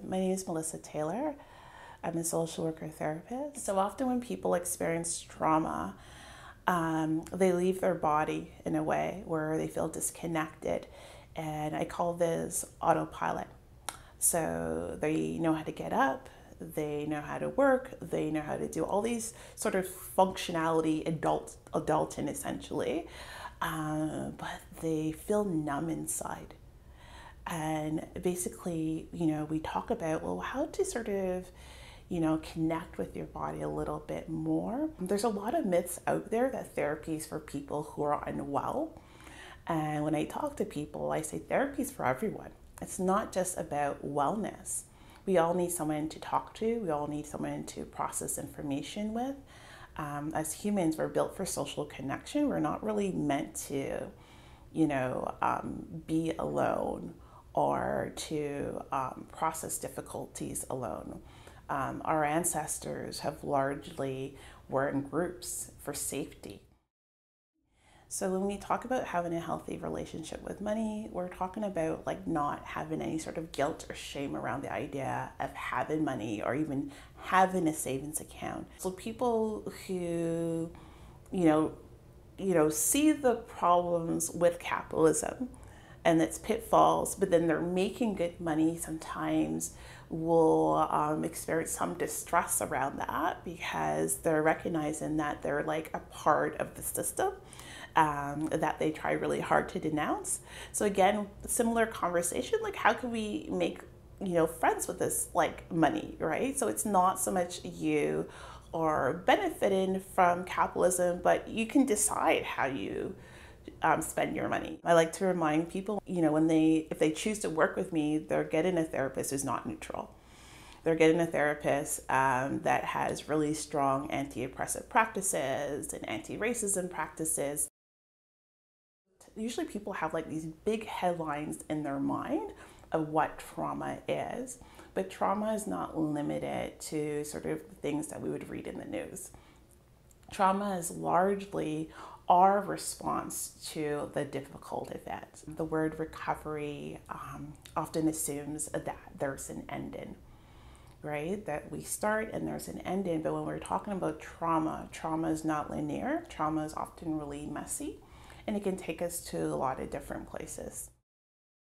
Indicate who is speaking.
Speaker 1: My name is Melissa Taylor. I'm a social worker therapist. So often when people experience trauma, they leave their body in a way where they feel disconnected. And I call this autopilot. So they know how to get up, they know how to work, they know how to do all these sort of functionality, adulting essentially, but they feel numb inside. And basically, we talk about, well, how to sort of, connect with your body a little bit more. There's a lot of myths out there that therapy is for people who are unwell. And when I talk to people, I say therapy is for everyone. It's not just about wellness. We all need someone to talk to. We all need someone to process information with. As humans, we're built for social connection. We're not really meant to, be alone or to process difficulties alone. Our ancestors have largely were in groups for safety. So when we talk about having a healthy relationship with money, we're talking about not having any sort of guilt or shame around the idea of having money or even having a savings account. So people who, see the problems with capitalism and its pitfalls, but then they're making good money, sometimes will experience some distress around that because they're recognizing that they're like a part of the system that they try really hard to denounce. So again, similar conversation, how can we make friends with this money, right? So it's not so much you are benefiting from capitalism, but you can decide how you spend your money. I like to remind people, if they choose to work with me, they're getting a therapist who's not neutral. They're getting a therapist that has really strong anti-oppressive practices and anti-racism practices. Usually people have these big headlines in their mind of what trauma is, but trauma is not limited to sort of things that we would read in the news. Trauma is largely our response to the difficult event. The word recovery often assumes that there's an ending, right? That we start and there's an ending, but when we're talking about trauma, trauma is not linear. Trauma is often really messy, and it can take us to a lot of different places.